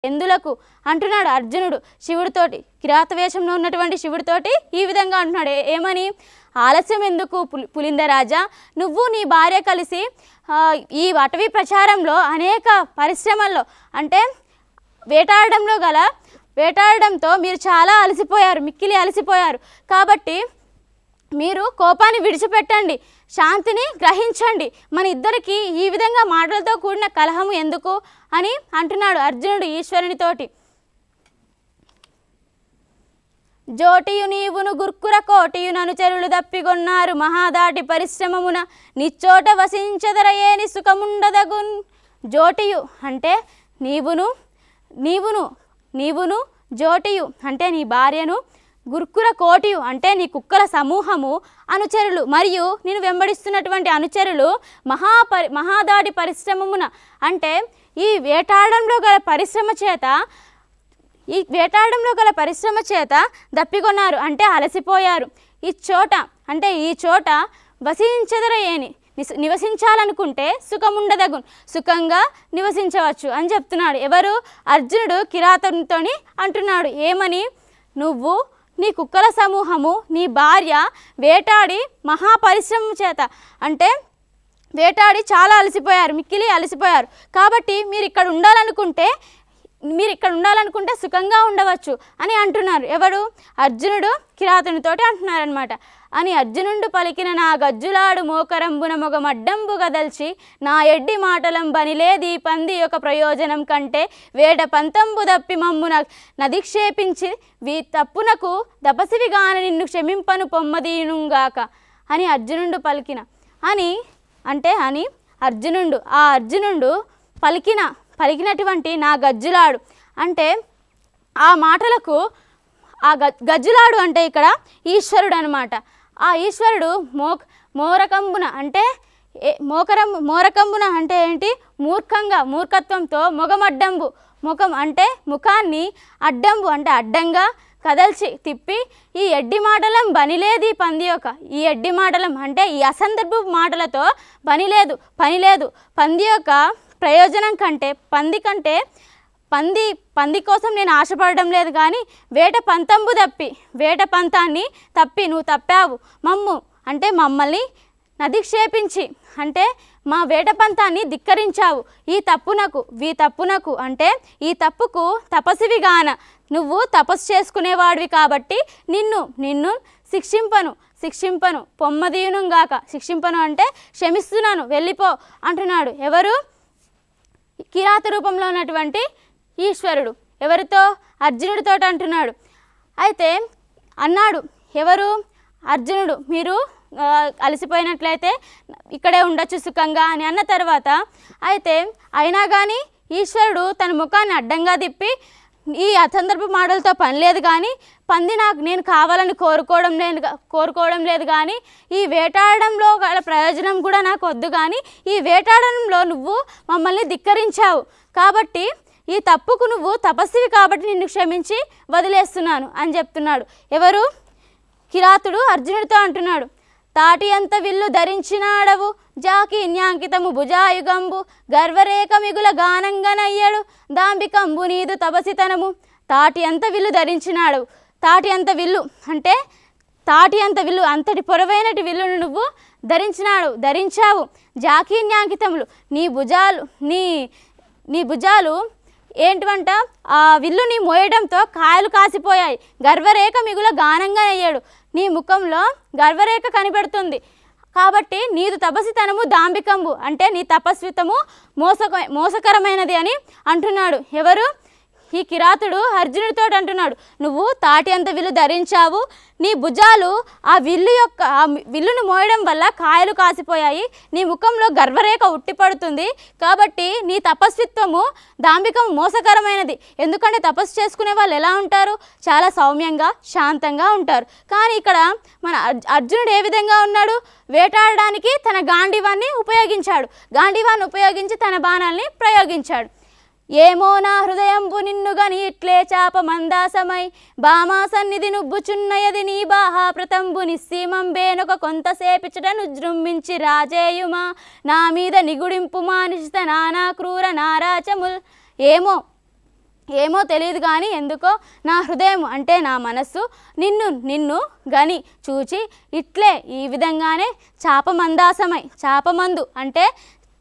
ఎందులకు అంటున్నాడు అర్జునుడు శివుడితోటి. కిరాతవేషంలో ఉన్నటువంటి శివుడితోటి ఈ విధంగా అంటున్నాడు. ఏమని? ఆలస్యం ఎందుకు పులిందరాజా, నువ్వు నీ భార్య కలిసి ఈ అటవీ ప్రచారంలో అనేక పరిశ్రమల్లో అంటే వేటాడడంతో మీరు చాలా అలసిపోయారు, మిక్కిలి అలసిపోయారు. కాబట్టి మీరు కోపాన్ని విడిచిపెట్టండి, శాంతిని గ్రహించండి. మన ఇద్దరికి ఈ విధంగా మాటలతో కూడిన కలహము ఎందుకు అని అంటున్నాడు అర్జునుడు ఈశ్వరునితోటి. జోటియు నీవును గుర్కుర కోటియు ననుచరులు దప్పిగొన్నారు మహాదాటి పరిశ్రమమున నిచ్చోట వసించదరయేని సుఖముండదగున్. జోటియు అంటే నీవును జోటియు అంటే నీ భార్యను, గుర్కుర కోటియు అంటే నీ కుక్కల సమూహము, అనుచరులు మరియు నేను వెంబడిస్తున్నటువంటి అనుచరులు మహాదాటి పరిశ్రమమున అంటే ఈ వేటాడడంలో గల పరిశ్రమ చేత దప్పికొన్నారు అంటే అలసిపోయారు. ఈ చోట వసించదరయేని నివసించాలనుకుంటే సుఖముండదగు, సుఖంగా నివసించవచ్చు అని చెప్తున్నాడు. ఎవరు? అర్జునుడు కిరాతునితో అంటున్నాడు. ఏమని? నువ్వు, నీ కుక్కల సమూహము, నీ భార్య వేటాడి మహాపరిశ్రమ చేత అంటే వేటాడి చాలా అలసిపోయారు, మిక్కిలి అలసిపోయారు. కాబట్టి మీరు ఇక్కడ ఉండాలనుకుంటే సుఖంగా ఉండవచ్చు అని అంటున్నారు. ఎవరు? అర్జునుడు కిరాతునితోటి అంటున్నారనమాట. అని అర్జునుడు పలికిన నా గజ్జులాడు మోకరంబున మొగమడ్డంబు గదల్చి నా ఎడ్డి మాటలం బనిలేది పంది యొక్క ప్రయోజనం కంటే వేట పంతంబు దప్పి మమ్మున నదిక్షేపించి తప్పునకు దపసివిగాన నిన్ను క్షమింపను పొమ్మదీనుగాక అని అర్జునుడు అర్జునుడు పలికినటువంటి నా గజ్జులాడు అంటే ఆ మాటలకు గజ్జులాడు అంటే ఇక్కడ ఈశ్వరుడు అనమాట. ఆ ఈశ్వరుడు మోరకంబున అంటే ఏంటి? మూర్ఖత్వంతో ముఖం అంటే ముఖాన్ని అడ్డంబు అంటే అడ్డంగా కదల్చి తిప్పి ఈ ఎడ్డి మాటలం బనిలేది పంది యొక్క ఈ ఎడ్డి మాటలం అంటే ఈ అసందర్భ మాటలతో పని లేదు పంది యొక్క ప్రయోజనం కంటే పంది కోసం నేను ఆశపడడం లేదు, కానీ వేట పంతాన్ని తప్పి నువ్వు తప్పావు. మమ్మల్ని నదిక్షేపించి అంటే మా వేట పంతాన్ని ధిక్కరించావు. ఈ తప్పునకు అంటే ఈ తప్పుకు తపస్విగాన నువ్వు తపస్సు చేసుకునేవాడివి కాబట్టి నిన్ను శిక్షింపను పొమ్మదీయునుగాక. శిక్షింపను అంటే క్షమిస్తున్నాను, వెళ్ళిపో అంటున్నాడు. ఎవరు? కిరాత రూపంలో ఉన్నటువంటి ఈశ్వరుడు ఎవరితో? అర్జునుడితో అంటున్నాడు. అయితే అన్నాడు ఎవరు? అర్జునుడు, మీరు అలసిపోయినట్లయితే ఇక్కడే ఉండొచ్చు సుఖంగా అని అన్న తర్వాత అయినా కానీ ఈశ్వరుడు తన ముఖాన్ని అడ్డంగా తిప్పి ఈ అసందర్భ మాటలతో పని లేదు, కానీ పంది నేను కావాలని కోరుకోవడం లేదు, కానీ ఈ వేటాడడంలో గల ప్రయోజనం కూడా నాకు వద్దు, కానీ ఈ వేటాడడంలో నువ్వు మమ్మల్ని ధిక్కరించావు కాబట్టి ఈ తప్పుకు నువ్వు తపస్వి కాబట్టి నిన్ను క్షమించి వదిలేస్తున్నాను అని చెప్తున్నాడు. ఎవరు? కిరాతుడు అర్జునుడితో అంటున్నాడు. తాటి అంత విల్లు ధరించినాడవు జాకీన్యాంకితము భుజాయుగంబు గర్వరేఖ మిగుల గానంగనయ్యడు దాంబికంబు నీదు తపసితనము. తాటి అంత విల్లు ధరించినాడు. తాటి అంత విల్లు అంతటి పొరవైనటి విల్లును నువ్వు ధరించావు. జాకీన్యాంకితములు నీ భుజాలు ఏంటివంట? ఆ విల్లుని మోయడంతో కాయలు కాసిపోయాయి. గర్వరేఖ మిగుల గానంగా అయ్యాడు. నీ ముఖంలో గర్వరేఖ కనిపెడుతుంది కాబట్టి నీదు తపస్సితనము దాంబికంబు అంటే నీ తపస్వితము మోసకరమైనది అని అంటున్నాడు. ఎవరు? ఈ కిరాతుడు అర్జునుడితో అంటున్నాడు. నువ్వు తాటి అంత విల్లు ధరించావు, నీ భుజాలు ఆ విల్లును మోయడం వల్ల కాయలు కాసిపోయాయి, నీ ముఖంలో గర్వరేఖ ఉట్టిపడుతుంది కాబట్టి నీ తపస్విత్వము దాంబికం మోసకరమైనది. ఎందుకంటే తపస్సు చేసుకునే వాళ్ళు ఎలా ఉంటారు? చాలా సౌమ్యంగా శాంతంగా ఉంటారు. కానీ ఇక్కడ మన అర్జునుడు ఏ విధంగా ఉన్నాడు? వేటాడడానికి తన గాంధీవాన్ని ఉపయోగించి తన బాణాల్ని ప్రయోగించాడు. ఏమో నా హృదయంబు నిన్నుగని ఇట్లే చాప మందాసమై బామా సన్నిధి నుబ్బుచున్నయది నీ బాహా ప్రతంబు నిస్సీమం బేనొక కొంతసేపిచటను జృంభించి రాజేయుమా నా మీద నిగుడింపు మానిషిత నానా క్రూర నారాచముల్. ఏమో తెలియదు కానీ ఎందుకో నా హృదయం అంటే నా మనస్సు నిన్ను గని చూచి ఇట్లే ఈ విధంగానే చాపమందాసమై చాపమందు అంటే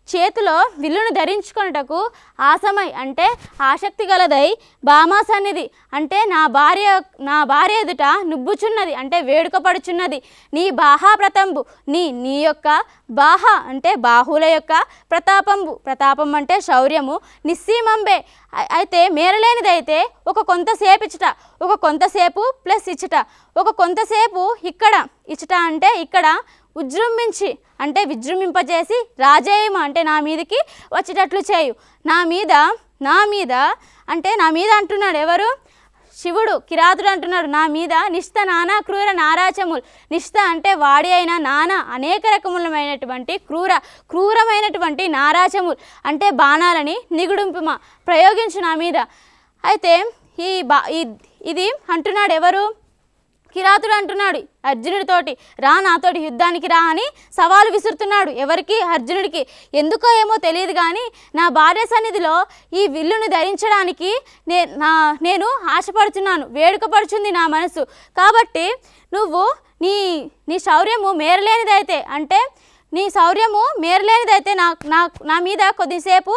చేతిలో విల్లును ధరించుకొనుటకు ఆసమై అంటే ఆసక్తి గలదై బామా సన్నిధి అంటే నా భార్య ఎదుట నుబ్బుచున్నది అంటే వేడుకపడుచున్నది నీ బాహా ప్రతంబు నీ యొక్క బాహా అంటే బాహుల యొక్క ప్రతాపం అంటే శౌర్యము నిస్సీమంబే అయితే మేరలేనిదైతే ఒక కొంతసేపు ఇచ్చట ఒక కొంతసేపు ప్లస్ ఇచ్చట ఒక కొంతసేపు ఇక్కడ ఇచ్చట అంటే ఇక్కడ ఉజృంభించి అంటే విజృంభింపజేసి రాజేయమ అంటే నా మీదకి వచ్చేటట్లు చేయు నా మీద అంటే నా మీద అంటున్నాడు ఎవరు శివుడు కిరాతుడు అంటున్నాడు నా మీద నిష్ట నానా క్రూర నారాచములు నిష్ట అంటే వాడి అయిన నానా అనేక రకములమైనటువంటి క్రూరమైనటువంటి నారాచములు అంటే బాణాలని నిగుడుంపుమ ప్రయోగించు నా మీద అయితే ఇది అంటున్నాడు ఎవరు కిరాతుడు అంటున్నాడు అర్జునుడితోటి రా నాతోటి యుద్ధానికి రా అని సవాలు విసురుతున్నాడు ఎవరికి అర్జునుడికి ఎందుకో ఏమో తెలియదు కానీ నా భార్య సన్నిధిలో ఈ విల్లును ధరించడానికి నేను ఆశపడుతున్నాను వేడుకపడుచుంది నా మనసు కాబట్టి నువ్వు నీ శౌర్యము మేరలేనిదైతే అంటే నీ శౌర్యము మేరలేనిదైతే నా మీద కొద్దిసేపు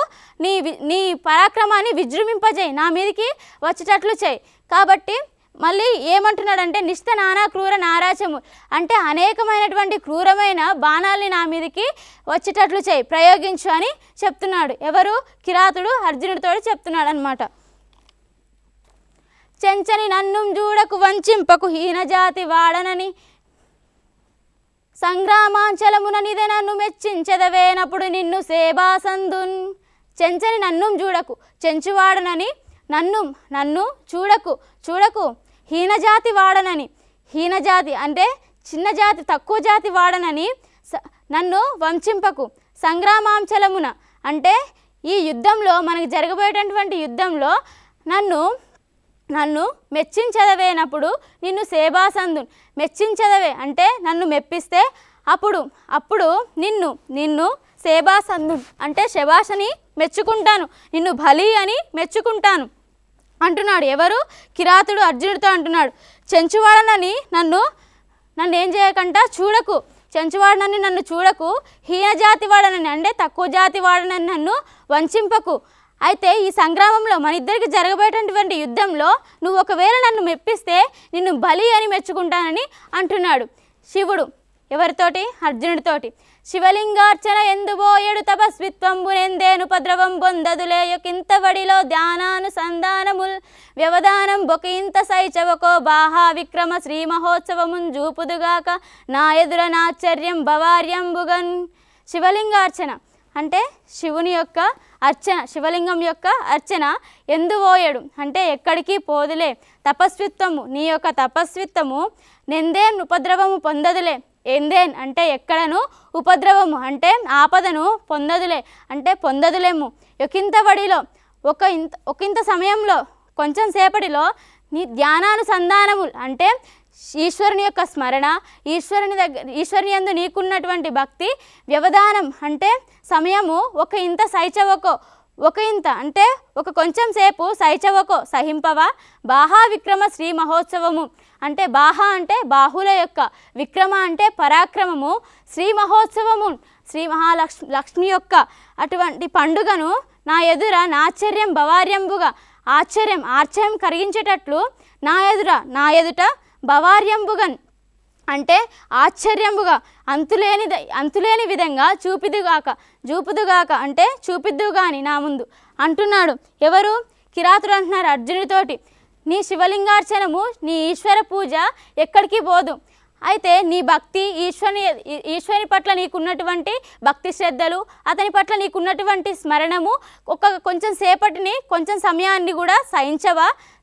నీ పరాక్రమాన్ని విజృంభింపజేయి నా మీదకి వచ్చేటట్లు చేయి కాబట్టి మళ్ళీ ఏమంటున్నాడంటే నిష్ట నానా క్రూర నారాచము అంటే అనేకమైనటువంటి క్రూరమైన బాణాలని నా మీదకి వచ్చేటట్లు చేయి ప్రయోగించు అని చెప్తున్నాడు ఎవరు కిరాతుడు అర్జునుడితో చెప్తున్నాడు అనమాట చెంచని నన్ను చూడకు వంచింపకు హీనజాతి వాడనని సంగ్రామాంచలమున నిదే నన్ను మెచ్చించెదవేనప్పుడు నిన్ను సేబాసందున్ చెంచని నన్ను చూడకు చెంచువాడనని నన్ను చూడకు హీనజాతి వాడనని హీనజాతి అంటే చిన్న జాతి తక్కువ జాతి వాడనని నన్ను వంచింపకు సంగ్రామాంచలమున అంటే ఈ యుద్ధంలో మనకు జరగబోయేటటువంటి యుద్ధంలో నన్ను మెచ్చించదవేనప్పుడు నిన్ను సేబాసందు మెచ్చించదవే అంటే నన్ను మెప్పిస్తే అప్పుడు నిన్ను సేబాసందు అంటే శబాషని మెచ్చుకుంటాను నిన్ను భలి అని మెచ్చుకుంటాను అంటున్నాడు ఎవరు కిరాతుడు అర్జునుడితో అంటున్నాడు చెంచువాడనని నన్ను ఏం చేయకంట చూడకు చెంచువాడనని నన్ను చూడకు హీనజాతి వాడనని అంటే తక్కువ జాతి వాడనని నన్ను వంచింపకు అయితే ఈ సంగ్రామంలో మన ఇద్దరికి జరగబోయేటటువంటి యుద్ధంలో నువ్వు ఒకవేళ నన్ను మెప్పిస్తే నిన్ను బలి అని మెచ్చుకుంటానని అంటున్నాడు శివుడు ఎవరితోటి అర్జునుడితోటి శివలింగార్చన ఎందుబోయడు తపస్విత్వంబునెందేనుపద్రవం పొందదులేయకింతవడిలో ధ్యానానుసంధానముల్ వ్యవధానం బొకింత సైచవకో బాహా విక్రమ శ్రీ మహోత్సవమున్ జూపుదుగాక నా ఎదుర నాశ్చర్యం భవార్యంబుగన్ శివలింగార్చన అంటే శివుని యొక్క అర్చన శివలింగం యొక్క అర్చన ఎందుబోయడు అంటే ఎక్కడికి పోదులే తపస్విత్వము నీ యొక్క తపస్విత్వము నెందేన్ ఉపద్రవము పొందదులే ఎందేన్ అంటే ఎక్కడను ఉపద్రవము అంటే ఆపదను పొందదులే అంటే పొందదులేము ఒకంత బడిలో ఒకంత సమయంలో కొంచెం సేపటిలో నీ ధ్యానానుసంధానములు అంటే ఈశ్వరుని యొక్క స్మరణ ఈశ్వరుని యందు నీకున్నటువంటి భక్తి వ్యవధానం అంటే సమయము ఒక ఇంత అంటే ఒక కొంచెం సేపు సైచవకో సహింపవా బాహా విక్రమ శ్రీ మహోత్సవము అంటే బాహా అంటే బాహుల యొక్క విక్రమ అంటే పరాక్రమము శ్రీ మహోత్సవము శ్రీ మహాలక్ష్మి యొక్క అటువంటి పండుగను నా ఎదుర నాశ్చర్యం భవార్యంబుగా ఆశ్చర్యం కలిగించేటట్లు నా ఎదుట భవార్యంబుగన్ అంటే ఆశ్చర్యంబుగా అంతులేని విధంగా చూపుదుగాక అంటే చూపిద్దుగాని నా ముందు అంటున్నాడు ఎవరు కిరాతుడు అంటున్నారు అర్జునుడితోటి నీ శివలింగార్చనము నీ ఈశ్వర పూజ ఎక్కడికి పోదు అయితే నీ భక్తి ఈశ్వరుని పట్ల నీకున్నటువంటి భక్తి శ్రద్ధలు అతని పట్ల నీకున్నటువంటి స్మరణము కొంచెం సమయాన్ని కూడా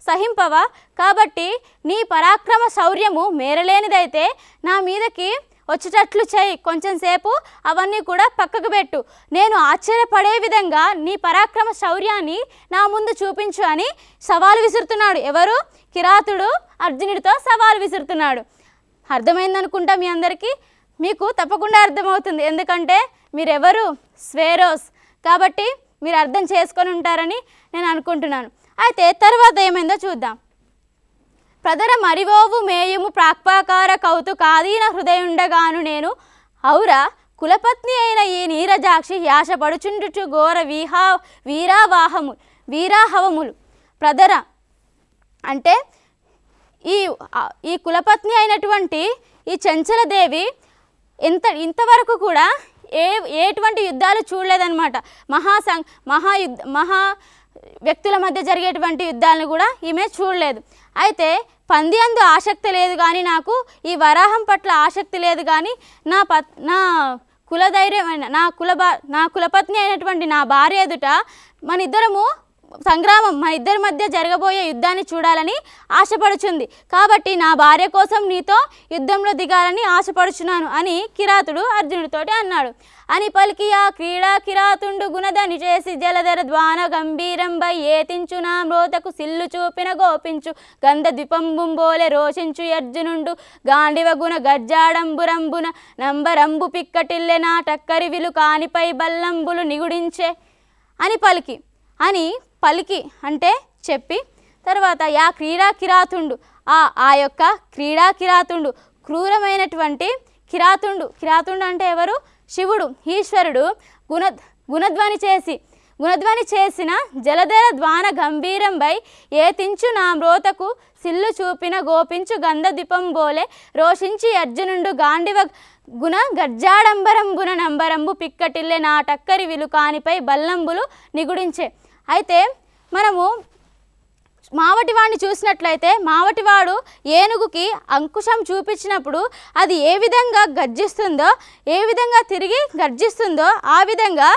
సహింపవా కాబట్టి నీ పరాక్రమ శౌర్యము మేరలేనిదైతే నా మీదకి వచ్చేటట్లు చేయి కొంచెం సేపు అవన్నీ కూడా పక్కకు పెట్టు నేను ఆశ్చర్యపడే విధంగా నీ పరాక్రమ శౌర్యాన్ని నా ముందు చూపించు అని సవాలు విసురుతున్నాడు ఎవరు కిరాతుడు అర్జునుడితో సవాలు విసురుతున్నాడు అర్థమైందనుకుంటా మీ అందరికీ మీకు తప్పకుండా అర్థమవుతుంది ఎందుకంటే మీరెవరు స్వేరోస్ కాబట్టి మీరు అర్థం చేసుకొని ఉంటారని నేను అనుకుంటున్నాను అయితే తర్వాత ఏమైందో చూద్దాం. ప్రదర మరివోవు మేయుము ప్రాక్పాకార కౌతుకాదీన హృదయుండగాను నేను ఔరా కులపత్ని అయిన ఈ నీరజాక్షి యాశపడుచుండుచు ఘోర వీరాహవములు. ప్రదర అంటే ఈ కులపత్ని అయినటువంటి ఈ చంచలదేవి ఇంతవరకు కూడా ఎటువంటి యుద్ధాలు చూడలేదన్నమాట. మహా వ్యక్తుల మధ్య జరిగేటువంటి యుద్ధాలను కూడా ఈమె చూడలేదు. అయితే పంది అందు ఆసక్తి లేదు కానీ నాకు ఈ వరాహం పట్ల ఆసక్తి లేదు కానీ నా కులధైర్యమైన నా కులపత్ని అయినటువంటి నా భార్య ఎదుట మన ఇద్దరి మధ్య జరగబోయే యుద్ధాన్ని చూడాలని ఆశపడుచుంది. కాబట్టి నా భార్య కోసం నీతో యుద్ధంలో దిగాలని ఆశపడుచున్నాను అని కిరాతుడు అర్జునుడితోటి అన్నాడు. అని పలికి ఆ క్రీడా కిరాతుండు గుణదని చేసి జలధర ద్వాన గంభీరంబై ఏతించు నా మ్రోతకు సిల్లు చూపిన గోపించు గంధ ద్విపంబుంబోలే రోషించు అర్జునుండు గాండివ గుణ గర్జాడంబురంబున నంబరంబు పిక్కటిల్లె నా టక్కరి విలు కానిపై బల్లంబులు నిగుడించే అని పలికి అంటే చెప్పి తర్వాత యా క్రీడా కిరాతుండు ఆ యొక్క క్రీడా కిరాతుండు క్రూరమైనటువంటి కిరాతుండు అంటే ఎవరు? శివుడు, ఈశ్వరుడు గుణధ్వని చేసిన జలధర ద్వాన గంభీరంబై ఏతించు నా మ్రోతకు సిల్లు చూపిన గోపించు గంధ ద్వీపంబోలే రోషించి అర్జునుండు గాండివ గుణ గర్జాడంబరంబున నంబరంబు పిక్కటిల్లె నా టక్కరి విలుకానిపై బల్లంబులు నిగుడించే. అయితే మనము మావటివాడిని చూసినట్లయితే మావటివాడు ఏనుగుకి అంకుశం చూపించినప్పుడు అది ఏ విధంగా గర్జిస్తుందో, ఏ విధంగా తిరిగి గర్జిస్తుందో ఆ విధంగా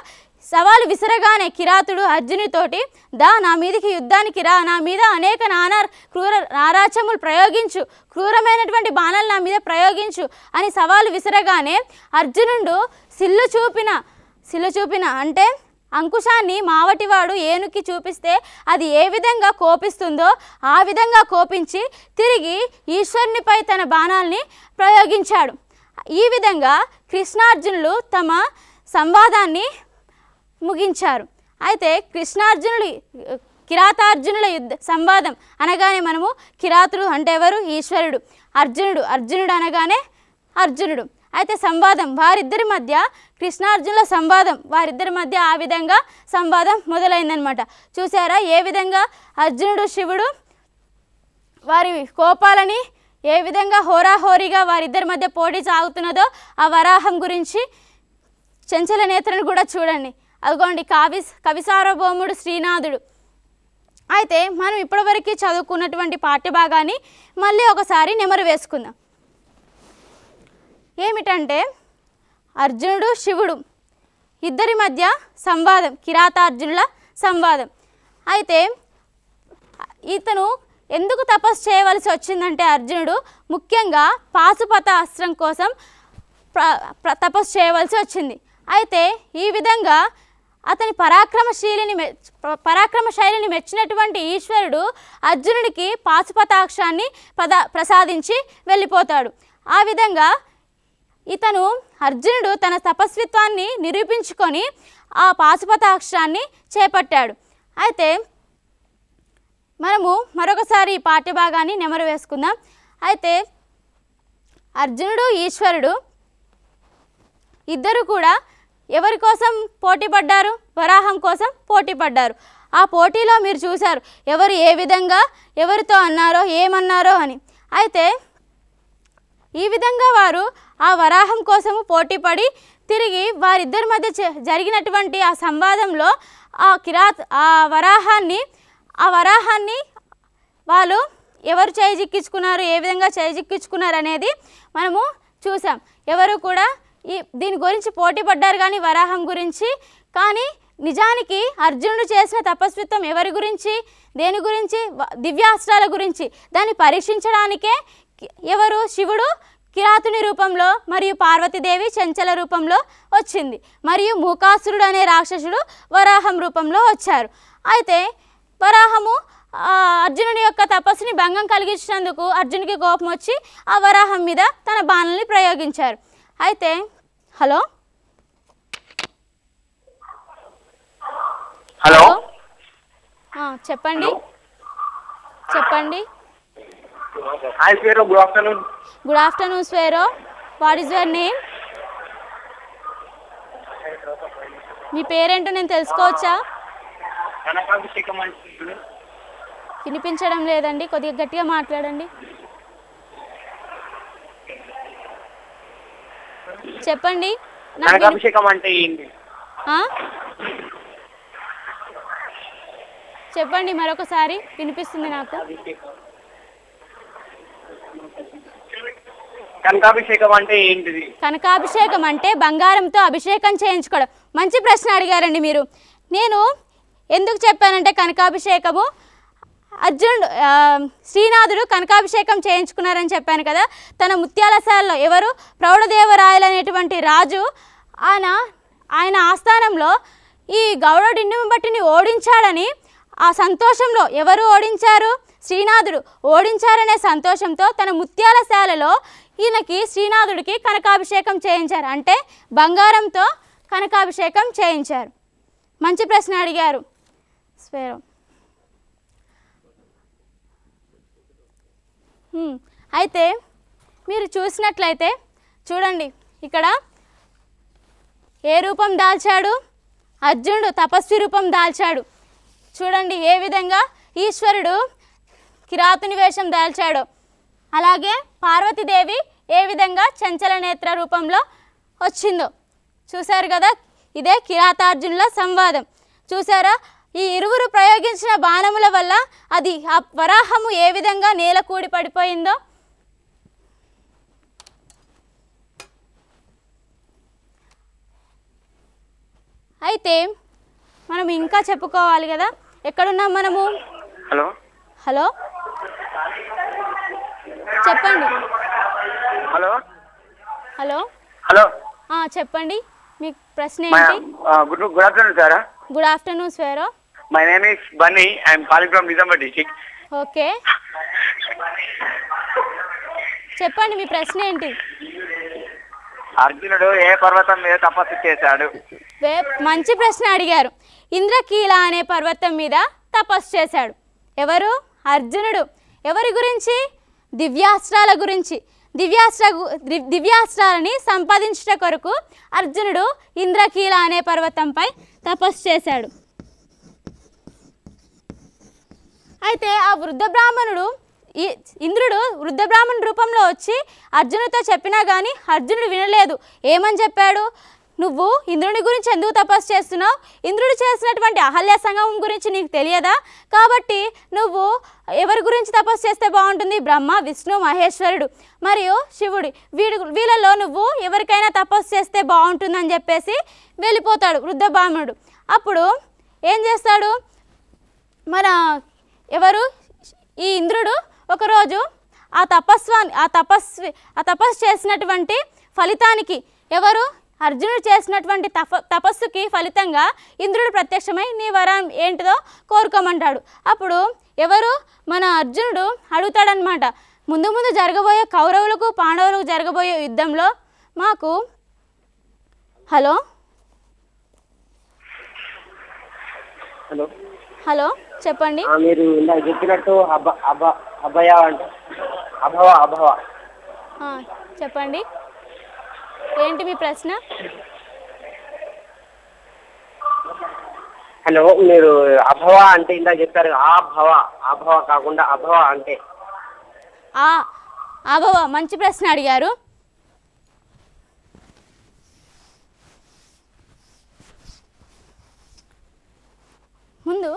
సవాలు విసరగానే కిరాతుడు అర్జునుడితోటి నా మీదకి యుద్ధానికి రా, నా మీద అనేక నారాచములు ప్రయోగించు, క్రూరమైనటువంటి బాణాలు నా మీద ప్రయోగించు అని సవాలు విసరగానే అర్జునుడు సిల్లు చూపిన అంటే అంకుశాన్ని మావటివాడు ఏనుకి చూపిస్తే అది ఏ విధంగా కోపిస్తుందో ఆ విధంగా కోపించి తిరిగి ఈశ్వరునిపై తన బాణాల్ని ప్రయోగించాడు. ఈ విధంగా కృష్ణార్జునులు తమ సంవాదాన్ని ముగించారు. అయితే కిరాతార్జునుల సంవాదం అనగానే మనము కిరాతుడు అంటే ఎవరు? ఈశ్వరుడు. అర్జునుడు అనగానే అర్జునుడు. అయితే సంవాదం వారిద్దరి మధ్య కృష్ణార్జునుల సంవాదం వారిద్దరి మధ్య ఆ విధంగా సంవాదం మొదలైందనమాట. చూసారా ఏ విధంగా అర్జునుడు శివుడు వారి కోపాలని ఏ విధంగా హోరాహోరీగా వారిద్దరి మధ్య పోటీ సాగుతున్నదో ఆ వరాహం గురించి చంచల నేత్రను కూడా చూడండి. అదిగోండి కవిసార్వభౌముడు శ్రీనాథుడు. అయితే మనం ఇప్పటివరకు చదువుకున్నటువంటి పాఠ్యభాగాన్ని మళ్ళీ ఒకసారి నెమరు వేసుకుందాం. ఏమిటంటే అర్జునుడు శివుడు ఇద్దరి మధ్య సంవాదం, కిరాతార్జునుల సంవాదం. అయితే ఇతను ఎందుకు తపస్సు చేయవలసి వచ్చిందంటే అర్జునుడు ముఖ్యంగా పాశుపత అస్త్రం కోసం తపస్సు చేయవలసి వచ్చింది. అయితే ఈ విధంగా అతని పరాక్రమశైలిని మెచ్చినటువంటి ఈశ్వరుడు అర్జునుడికి పాశుపతాక్షాన్ని ప్రసాదించి వెళ్ళిపోతాడు. ఆ విధంగా అర్జునుడు తన తపస్విత్వాన్ని నిరూపించుకొని ఆ పాశుపతాక్షాన్ని చేపట్టాడు. అయితే మనము మరొకసారి ఈ పాఠ్యభాగాన్ని నెమరు వేసుకుందాం. అయితే అర్జునుడు ఈశ్వరుడు ఇద్దరు కూడా ఎవరి కోసం పోటీ పడ్డారు? వరాహం కోసం పోటీ పడ్డారు. ఆ పోటీలో మీరు చూశారు ఎవరు ఏ విధంగా ఎవరితో అన్నారో ఏమన్నారో అని. అయితే ఈ విధంగా వారు ఆ వరాహం కోసము పోటీపడి తిరిగి వారిద్దరి మధ్య జరిగినటువంటి ఆ సంవాదంలో ఆ వరాహాన్ని వాళ్ళు ఎవరు చేజిక్కించుకున్నారు, ఏ విధంగా చేజిక్కించుకున్నారు అనేది మనము చూసాం. ఎవరు కూడా దీని గురించి పోటీ పడ్డారు కానీ వరాహం గురించి. కానీ నిజానికి అర్జునుడు చేసిన తపస్విత్వం ఎవరి గురించి, దేని గురించి? దివ్యాస్త్రాల గురించి. దాన్ని పరీక్షించడానికే ఎవరు? శివుడు కిరాతుని రూపంలో మరియు పార్వతీదేవి చంచల రూపంలో వచ్చింది, మరియు మూకాసురుడు అనే రాక్షసుడు వరాహం రూపంలో వచ్చారు. అయితే వరాహము అర్జునుడి యొక్క తపస్సుని భంగం కలిగించినందుకు అర్జునుడికి కోపం వచ్చి ఆ వరాహం మీద తన బాణాలని ప్రయోగించారు. అయితే హలో హలో చెప్పండి. చెప్పండి. Hi Swaero, good afternoon. Good afternoon Swaero. What is your name? మీ పేరేంటో నేను తెలుసుకోవచ్చా? వినిపించడం లేదండి, కొద్దిగా గట్టిగా మాట్లాడండి. చెప్పండి. కనకాభిషేకం అంటే ఏంటి? చెప్పండి మరొకసారి, వినిపిస్తుంది నాకు. కనకాభిషేకం అంటే ఏంటిది? కనకాభిషేకం అంటే బంగారంతో అభిషేకం చేయించుకోవడం. మంచి ప్రశ్న అడిగారండి మీరు. నేను ఎందుకు చెప్పానంటే కనకాభిషేకము, అర్జునుడు శ్రీనాథుడు కనకాభిషేకం చేయించుకున్నారని చెప్పాను కదా. తన ముత్యాలశాలలో ఎవరు, ప్రౌఢదేవరాయలు అనేటువంటి రాజు, ఆయన ఆస్థానంలో ఈ గౌడ డిండిమబట్టిని ఓడించాడని ఆ సంతోషంలో, ఎవరు ఓడించారు? శ్రీనాథుడు ఓడించారనే సంతోషంతో తన ముత్యాలశాలలో ఈయనకి శ్రీనాథుడికి కనకాభిషేకం చేయించారు. అంటే బంగారంతో కనకాభిషేకం చేయించారు. మంచి ప్రశ్న అడిగారు స్వేరో. అయితే మీరు చూసినట్లయితే చూడండి, ఇక్కడ ఏ రూపం దాల్చాడు? అర్జునుడు తపస్వి రూపం దాల్చాడు. చూడండి ఏ విధంగా ఈశ్వరుడు కిరాతుని వేషం దాల్చాడు. అలాగే పార్వతీదేవి ఏ విధంగా చంచల నేత్ర రూపంలో వచ్చిందో చూశారు కదా. ఇదే కిరాతార్జునుల సంవాదం. చూసారా? ఈ ఇరువురు ప్రయోగించిన బాణముల వల్ల అది ఆ వరాహము ఏ విధంగా నేల కూడి పడిపోయిందో. అయితే మనం ఇంకా చెప్పుకోవాలి కదా. ఎక్కడున్నాం మనము? హలో హలో చెప్పండి. హలో హలో హలో చెప్పండి, మీ ప్రశ్న ఏంటి? Good afternoon sir. Good afternoon Swaero. My name is Bunny. I'm calling from Nizamabad district. Okay, చెప్పండి మీ ప్రశ్న ఏంటి? అర్జునుడు ఏ పర్వతం మీద తపస్సు చేశాడు? మంచి ప్రశ్న అడిగారు. ఇంద్రకీల అనే పర్వతం మీద తపస్సు చేశాడు. ఎవరు? అర్జునుడు. ఎవరి గురించి? దివ్యాస్త్రాల గురించి. దివ్యాస్త్రాలని సంపాదించుట కొరకు అర్జునుడు ఇంద్రకీల అనే పర్వతంపై తపస్సు చేశాడు. అయితే ఆ వృద్ధ బ్రాహ్మణుడు, ఇంద్రుడు వృద్ధ బ్రాహ్మణుడి రూపంలో వచ్చి అర్జునుడితో చెప్పినా కానీ అర్జునుడు వినలేదు. ఏమని చెప్పాడు? నువ్వు ఇంద్రుని గురించి ఎందుకు తపస్సు చేస్తున్నావు? ఇంద్రుడు చేసినటువంటి అహల్య సంగమం గురించి నీకు తెలియదా? కాబట్టి నువ్వు ఎవరి గురించి తపస్సు చేస్తే బాగుంటుంది? బ్రహ్మ, విష్ణు, మహేశ్వరుడు మరియు శివుడు, వీళ్ళలో నువ్వు ఎవరికైనా తపస్సు చేస్తే బాగుంటుందని చెప్పేసి వెళ్ళిపోతాడు వృద్ధ బ్రాహ్మణుడు. అప్పుడు ఏం చేస్తాడు? ఈ ఇంద్రుడు ఒకరోజు ఆ తపస్సు చేసినటువంటి ఫలితానికి, ఎవరు? అర్జునుడు చేసినటువంటి తపస్సుకి ఫలితంగా ఇంద్రుడు ప్రత్యక్షమై నీ వరం ఏంటిదో కోరుకోమంటాడు. అప్పుడు ఎవరు? మన అర్జునుడు అడుగుతాడనమాట, ముందు ముందు జరగబోయే కౌరవులకు పాండవులకు జరగబోయే యుద్ధంలో మాకు. హలో హలో హలో చెప్పండి. మీరు ఇందాక చెప్పినట్టు చెప్పండి ఏంటి మీ ప్రశ్న? హలో, మీరు అభవ అంటే ఇందాక చెప్పారు. అభవ కాకుండా అభవ అంటే? అభవ మంచి ప్రశ్న అడిగారు. ముందు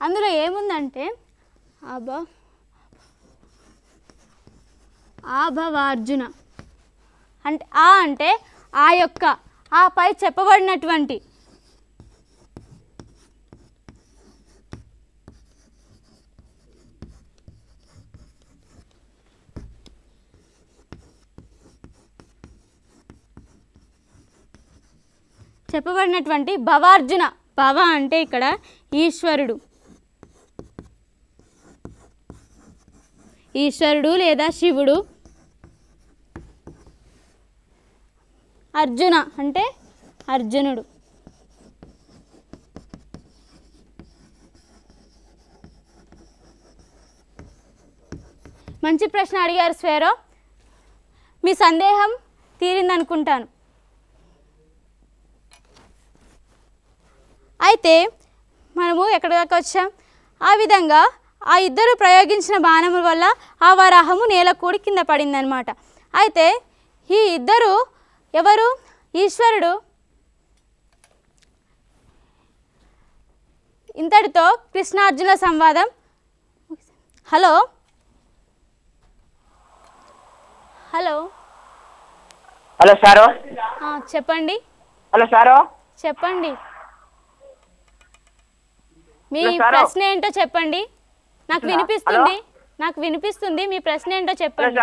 అందులో ఏముందంటే ఆభవార్జున అంటే అంటే ఆ యొక్క ఆ పై చెప్పబడినటువంటి భవార్జున. భవ అంటే ఇక్కడ ఈశ్వరుడు లేదా శివుడు. అర్జున అంటే అర్జునుడు. మంచి ప్రశ్న అడిగారు స్వేరో. మీ సందేహం తీరిందనుకుంటాను. అయితే మనము ఎక్కడి దాకా వచ్చాం? ఆ విధంగా ఆ ఇద్దరు ప్రయోగించిన బాణముల వల్ల ఆ వరాహము నేల కూడి కింద పడిందనమాట. అయితే ఈ ఇద్దరు ఎవరు? ఈశ్వరుడు. ఇంతటితో కృష్ణార్జునుల సంవాదం. Hello hello hello sir. చెప్పండి. Hello sir. చెప్పండి, మీ ప్రశ్న ఏంటో చెప్పండి. నాకు వినిపిస్తుంది, నాకు వినిపిస్తుంది. మీ ప్రశ్న ఏంటో చెప్పండి.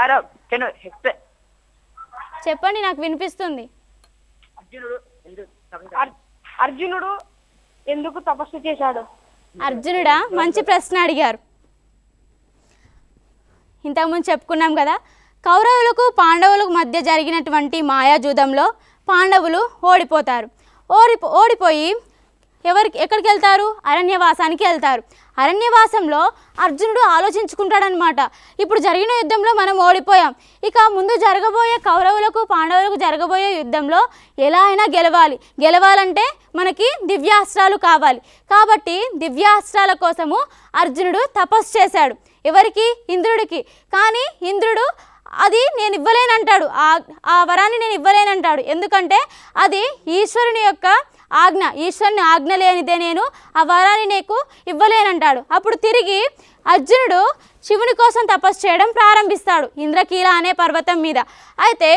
చెప్పండి, నాకు వినిపిస్తుంది. అర్జునుడు ఎందుకు తపస్సు చేశాడు? అర్జునుడా? మంచి ప్రశ్న అడిగారు. ఇంతకుముందు చెప్పుకున్నాం కదా, కౌరవులకు పాండవులకు మధ్య జరిగినటువంటి మాయాజూదంలో పాండవులు ఓడిపోతారు. ఓడిపోయి ఎక్కడికి వెళ్తారు? అరణ్యవాసానికి వెళ్తారు. అరణ్యవాసంలో అర్జునుడు ఆలోచించుకుంటాడనమాట, ఇప్పుడు జరిగిన యుద్ధంలో మనం ఓడిపోయాం, ఇక ముందు జరగబోయే కౌరవులకు పాండవులకు జరగబోయే యుద్ధంలో ఎలా అయినా గెలవాలంటే మనకి దివ్యాస్త్రాలు కావాలి. కాబట్టి దివ్యాస్త్రాల కోసము అర్జునుడు తపస్సు చేశాడు. ఎవరికి? ఇంద్రుడికి. కానీ ఇంద్రుడు అది నేను ఇవ్వలేనంటాడు, ఆ వరాన్ని నేను ఇవ్వలేనంటాడు. ఎందుకంటే అది ఈశ్వరుని యొక్క ఆజ్ఞ, ఈశ్వరుని ఆజ్ఞ లేనిదే నేను ఆ వరాన్ని నీకు ఇవ్వలేనంటాడు. అప్పుడు తిరిగి అర్జునుడు శివుని కోసం తపస్సు చేయడం ప్రారంభిస్తాడు ఇంద్రకీల అనే పర్వతం మీద. అయితే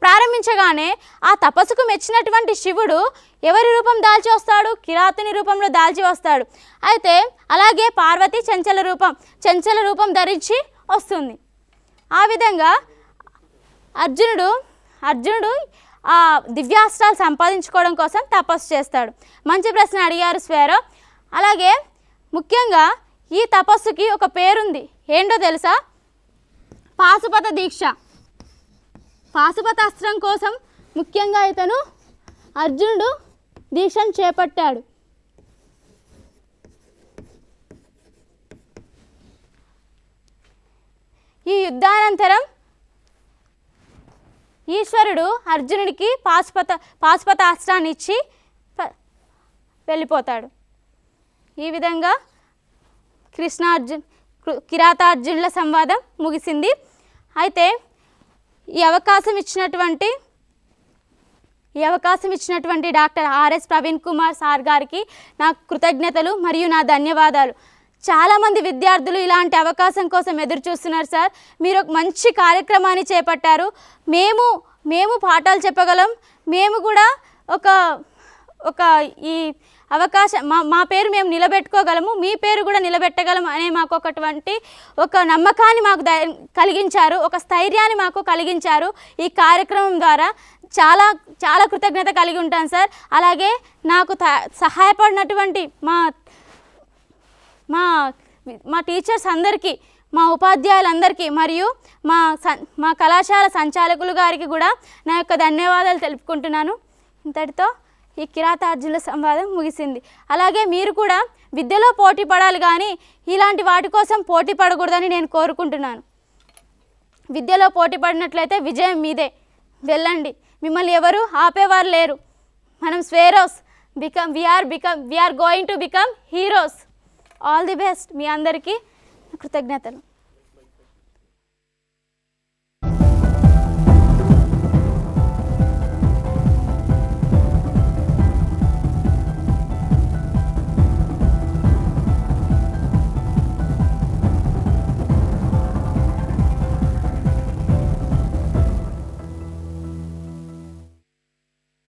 ప్రారంభించగానే ఆ తపస్సుకు మెచ్చినటువంటి శివుడు ఎవరి రూపం దాల్చి వస్తాడు? కిరాతుని రూపంలో దాల్చి వస్తాడు. అయితే అలాగే పార్వతి చంచల రూపం ధరించి వస్తుంది. ఆ విధంగా అర్జునుడు ఆ దివ్యాస్త్రాలు సంపాదించుకోవడం కోసం తపస్సు చేస్తాడు. మంచి ప్రశ్న అడిగారు స్వేరో. అలాగే ముఖ్యంగా ఈ తపస్సుకి ఒక పేరుంది. ఏంటో తెలుసా? పాశుపత దీక్ష. పాశుపతాస్త్రం కోసం ముఖ్యంగా అర్జునుడు దీక్షను చేపట్టాడు. ఈ యుద్ధానంతరం ఈశ్వరుడు అర్జునుడికి పాశుపతాస్త్రాన్ని ఇచ్చి వెళ్ళిపోతాడు. ఈ విధంగా కిరాతార్జునుల సంవాదం ముగిసింది. అయితే ఈ అవకాశం ఇచ్చినటువంటి doctor RS Praveen Kumar sir గారికి నా కృతజ్ఞతలు మరియు నా ధన్యవాదాలు. చాలామంది విద్యార్థులు ఇలాంటి అవకాశం కోసం ఎదురు చూస్తున్నారు సార్. మీరు ఒక మంచి కార్యక్రమాన్ని చేపట్టారు. మేము పాఠాలు చెప్పగలం, మేము కూడా ఒక ఈ అవకాశం మా పేరు మేము నిలబెట్టుకోగలము, మీ పేరు కూడా నిలబెట్టగలం అనే మాకు ఒక నమ్మకాన్ని మాకు కలిగించారు, ఒక స్థైర్యాన్ని మాకు కలిగించారు. ఈ కార్యక్రమం ద్వారా చాలా చాలా కృతజ్ఞత కలిగి ఉంటాను సార్. అలాగే నాకు సహాయపడినటువంటి మా టీచర్స్ అందరికీ, మా ఉపాధ్యాయులందరికీ మరియు మా కళాశాల సంచాలకులు గారికి కూడా నా యొక్క ధన్యవాదాలు తెలుపుకుంటున్నాను. ఇంతటితో ఈ కిరాతార్జునుల సంవాదం ముగిసింది. అలాగే మీరు కూడా విద్యలో పోటీ పడాలి కానీ ఇలాంటి వాటి కోసం పోటీ పడకూడదని నేను కోరుకుంటున్నాను. విద్యలో పోటీ పడినట్లయితే విజయం మీదే. వెళ్ళండి, మిమ్మల్ని ఎవరు ఆపేవారు లేరు. మనం Swaeros we are going to become heroes. All the best. మీ అందరికీ కృతజ్ఞతలు.